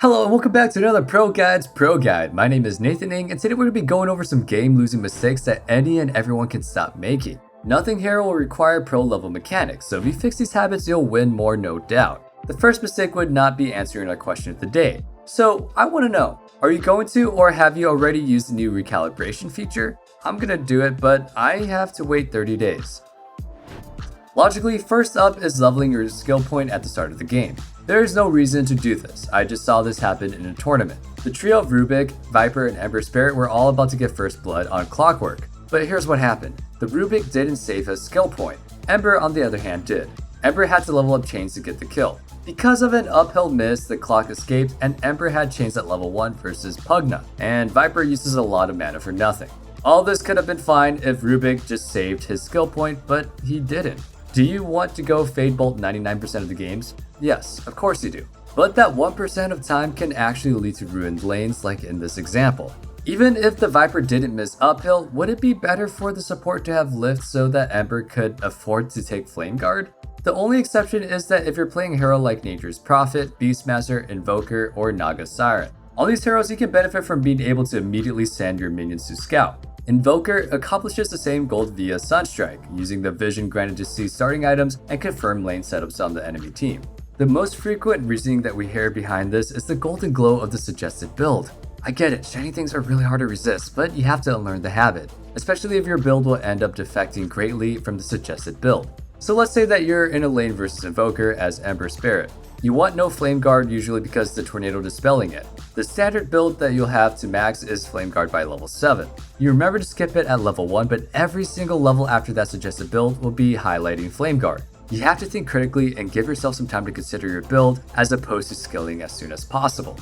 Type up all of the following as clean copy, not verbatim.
Hello and welcome back to another Proguides Pro Guide. My name is Nathan Ng, and today we're going to be going over some game-losing mistakes that any and everyone can stop making. Nothing here will require pro-level mechanics, so if you fix these habits, you'll win more, no doubt. The first mistake would not be answering our question of the day. So I want to know, are you going to or have you already used the new recalibration feature? I'm going to do it, but I have to wait 30 days. Logically, first up is leveling your skill point at the start of the game. There is no reason to do this, I just saw this happen in a tournament. The trio of Rubik, Viper, and Ember Spirit were all about to get first blood on Clockwork. But here's what happened. The Rubik didn't save his skill point. Ember on the other hand did. Ember had to level up chains to get the kill. Because of an uphill miss, the clock escaped and Ember had chains at level 1 versus Pugna, and Viper uses a lot of mana for nothing. All this could have been fine if Rubik just saved his skill point, but he didn't. Do you want to go Fade Bolt 99% of the games? Yes, of course you do. But that 1% of time can actually lead to ruined lanes like in this example. Even if the Viper didn't miss uphill, would it be better for the support to have lift so that Ember could afford to take Flame Guard? The only exception is that if you're playing a hero like Nature's Prophet, Beastmaster, Invoker, or Naga Siren. All these heroes you can benefit from being able to immediately send your minions to scout. Invoker accomplishes the same goal via Sunstrike, using the vision granted to see starting items and confirm lane setups on the enemy team. The most frequent reasoning that we hear behind this is the golden glow of the suggested build. I get it, shiny things are really hard to resist, but you have to unlearn the habit, especially if your build will end up defecting greatly from the suggested build. So let's say that you're in a lane versus Invoker as Ember Spirit. You want no Flame Guard usually because the Tornado dispelling it. The standard build that you'll have to max is Flame Guard by level 7. You remember to skip it at level 1, but every single level after that suggested build will be highlighting Flame Guard. You have to think critically and give yourself some time to consider your build as opposed to skilling as soon as possible.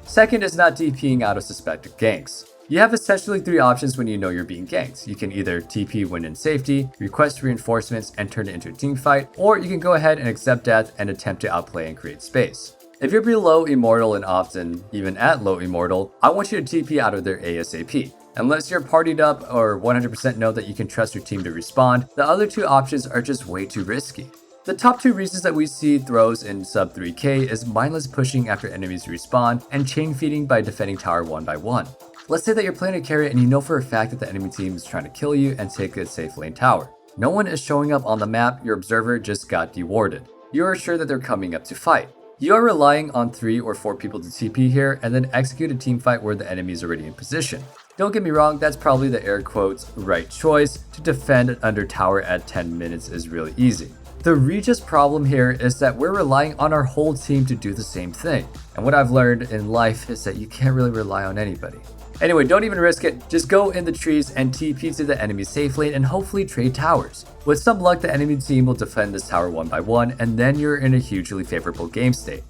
Second is not TPing out of suspected ganks. You have essentially 3 options when you know you're being ganked. You can either TP when in safety, request reinforcements and turn it into a team fight, or you can go ahead and accept death and attempt to outplay and create space. If you're below Immortal and often even at low Immortal, I want you to TP out of there ASAP. Unless you're partied up or 100% know that you can trust your team to respond, the other 2 options are just way too risky. The top 2 reasons that we see throws in sub 3k is mindless pushing after enemies respawn and chain feeding by defending tower 1 by 1. Let's say that you're playing a carry and you know for a fact that the enemy team is trying to kill you and take a safe lane tower. No one is showing up on the map, your observer just got dewarded. You are sure that they're coming up to fight. You are relying on 3 or 4 people to TP here and then execute a team fight where the enemy is already in position. Don't get me wrong, that's probably the air quotes right choice. To defend under tower at 10 minutes is really easy. The Regis problem here is that we're relying on our whole team to do the same thing. And what I've learned in life is that you can't really rely on anybody. Anyway, don't even risk it, just go in the trees and TP to the enemy safe lane and hopefully trade towers. With some luck, the enemy team will defend this tower 1 by 1 and then you're in a hugely favorable game state.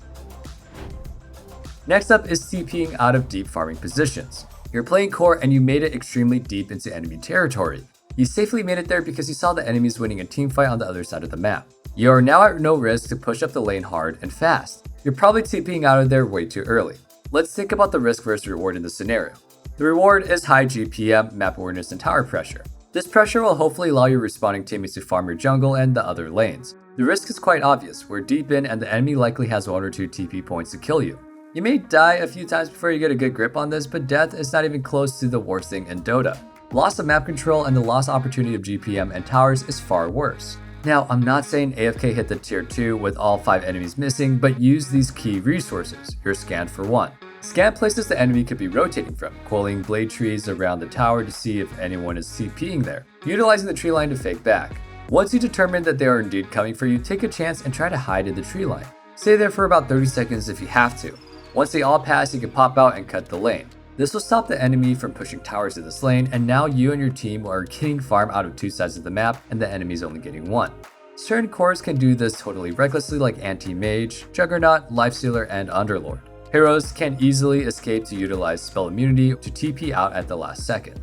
Next up is TPing out of deep farming positions. You're playing core and you made it extremely deep into enemy territory. You safely made it there because you saw the enemies winning a team fight on the other side of the map. You are now at no risk to push up the lane hard and fast. You're probably TPing out of there way too early. Let's think about the risk versus reward in this scenario. The reward is high GPM, map awareness, and tower pressure. This pressure will hopefully allow your respawning teammates to farm your jungle and the other lanes. The risk is quite obvious, we're deep in and the enemy likely has 1 or 2 TP points to kill you. You may die a few times before you get a good grip on this, but death is not even close to the worst thing in Dota. Loss of map control and the lost opportunity of GPM and towers is far worse. Now, I'm not saying AFK hit the tier 2 with all 5 enemies missing, but use these key resources. You're scanned for 1. Scan places the enemy could be rotating from, quelling blade trees around the tower to see if anyone is TPing there, utilizing the tree line to fake back. Once you determine that they are indeed coming for you, take a chance and try to hide in the tree line. Stay there for about 30 seconds if you have to. Once they all pass, you can pop out and cut the lane. This will stop the enemy from pushing towers to this lane, and now you and your team are getting farm out of 2 sides of the map and the enemy is only getting 1. Certain cores can do this totally recklessly like Anti-Mage, Juggernaut, Lifestealer, and Underlord. Heroes can easily escape to utilize spell immunity to TP out at the last second.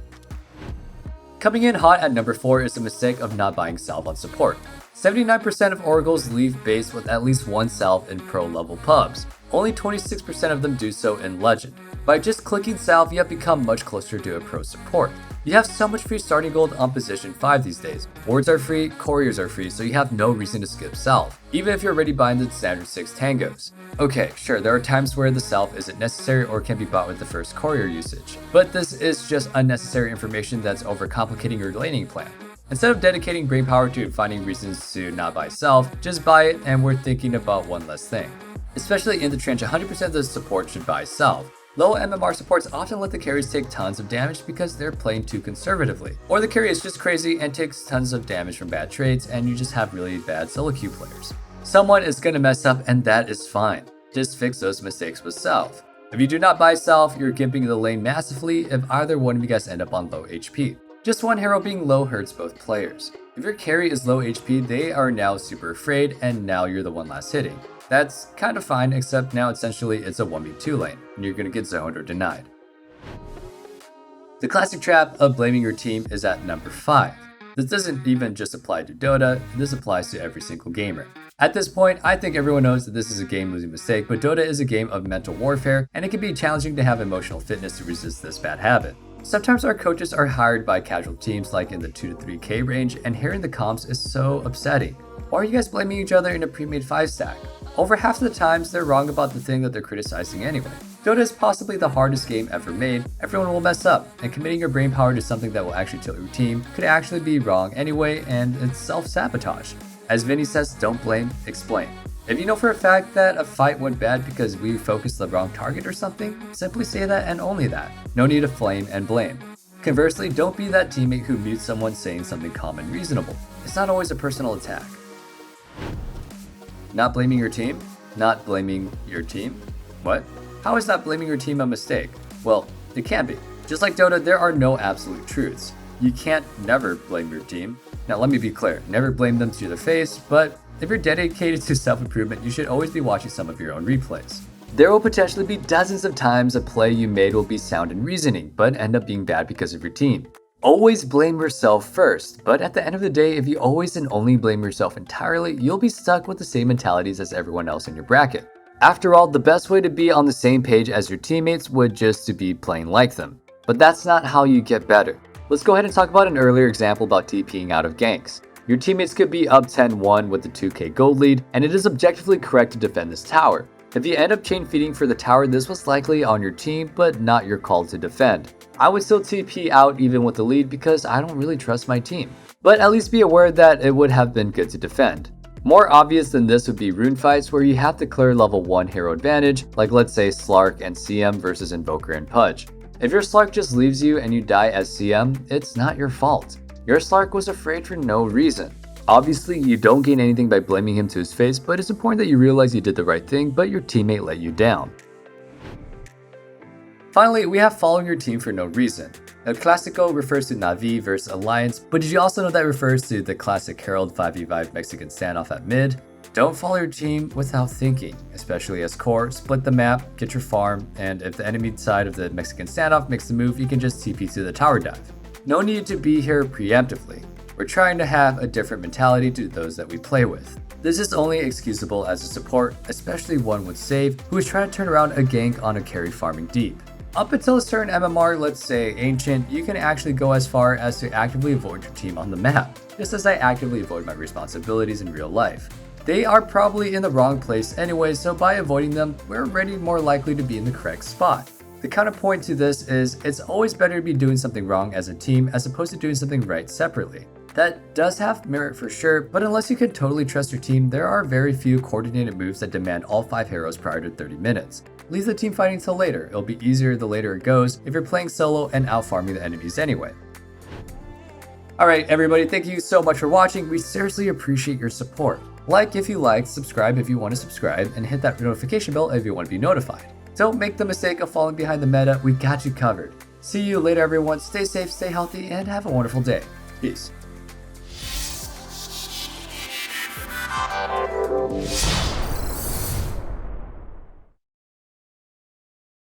Coming in hot at number 4 is the mistake of not buying salve on support. 79% of oracles leave base with at least 1 salve in pro level pubs. Only 26% of them do so in legend. By just clicking salve, you have become much closer to a pro support. You have so much free starting gold on position 5 these days. Wards are free, couriers are free, so you have no reason to skip salve, even if you're already buying the standard 6 tangos. Okay, sure, there are times where the salve isn't necessary or can be bought with the first courier usage, but this is just unnecessary information that's overcomplicating your laning plan. Instead of dedicating brainpower to finding reasons to not buy salve, just buy it and we're thinking about one less thing. Especially in the trench, 100% of the support should buy salve. Low MMR supports often let the carries take tons of damage because they're playing too conservatively. Or the carry is just crazy and takes tons of damage from bad trades and you just have really bad solo queue players. Someone is gonna mess up and that is fine. Just fix those mistakes with salve. If you do not buy salve, you're gimping the lane massively if either one of you guys end up on low HP. Just one hero being low hurts both players. If your carry is low HP, they are now super afraid and now you're the one last hitting. That's kind of fine, except now essentially it's a 1v2 lane, and you're gonna get zoned or denied. The classic trap of blaming your team is at number 5. This doesn't even just apply to Dota, this applies to every single gamer. At this point, I think everyone knows that this is a game-losing mistake, but Dota is a game of mental warfare, and it can be challenging to have emotional fitness to resist this bad habit. Sometimes our coaches are hired by casual teams like in the 2 to 3k range, and hearing the comps is so upsetting. Why are you guys blaming each other in a pre-made 5 stack? Over half of the times, they're wrong about the thing that they're criticizing anyway. Dota is possibly the hardest game ever made, everyone will mess up, and committing your brainpower to something that will actually tilt your team could actually be wrong anyway, and it's self-sabotage. As Vinny says, don't blame, explain. If you know for a fact that a fight went bad because we focused the wrong target or something, simply say that and only that. No need to flame and blame. Conversely, don't be that teammate who mutes someone saying something calm and reasonable. It's not always a personal attack. Not blaming your team? Not blaming your team? What? How is not blaming your team a mistake? Well, it can be. Just like Dota, there are no absolute truths. You can't never blame your team. Now let me be clear, never blame them to their face, but if you're dedicated to self-improvement, you should always be watching some of your own replays. There will potentially be dozens of times a play you made will be sound in reasoning, but end up being bad because of your team. Always blame yourself first, but at the end of the day, if you always and only blame yourself entirely, you'll be stuck with the same mentalities as everyone else in your bracket. After all, the best way to be on the same page as your teammates would just to be playing like them. But that's not how you get better. Let's go ahead and talk about an earlier example about TPing out of ganks. Your teammates could be up 10-1 with the 2k gold lead, and it is objectively correct to defend this tower. If you end up chain feeding for the tower, this was likely on your team, but not your call to defend. I would still TP out even with the lead because I don't really trust my team. But at least be aware that it would have been good to defend. More obvious than this would be rune fights where you have to clear level 1 hero advantage, like let's say Slark and CM versus Invoker and Pudge. If your Slark just leaves you and you die as CM, it's not your fault. Your Slark was afraid for no reason. Obviously, you don't gain anything by blaming him to his face, but it's important that you realize you did the right thing, but your teammate let you down. Finally, we have following your team for no reason. El Clásico refers to Na'Vi versus Alliance, but did you also know that refers to the classic Herald 5v5 Mexican standoff at mid? Don't follow your team without thinking, especially as core. Split the map, get your farm, and if the enemy side of the Mexican standoff makes the move, you can just TP to the tower dive. No need to be here preemptively. We're trying to have a different mentality to those that we play with. This is only excusable as a support, especially one with save, who is trying to turn around a gank on a carry farming deep. Up until a certain MMR, let's say Ancient, you can actually go as far as to actively avoid your team on the map, just as I actively avoid my responsibilities in real life. They are probably in the wrong place anyway, so by avoiding them, we're already more likely to be in the correct spot. The counterpoint to this is, it's always better to be doing something wrong as a team as opposed to doing something right separately. That does have merit for sure, but unless you can totally trust your team, there are very few coordinated moves that demand all 5 heroes prior to 30 minutes. Leave the team fighting till later, it'll be easier the later it goes if you're playing solo and out farming the enemies anyway. Alright everybody, thank you so much for watching, we seriously appreciate your support. Like if you liked, subscribe if you want to subscribe, and hit that notification bell if you want to be notified. Don't make the mistake of falling behind the meta, we got you covered. See you later everyone, stay safe, stay healthy, and have a wonderful day. Peace.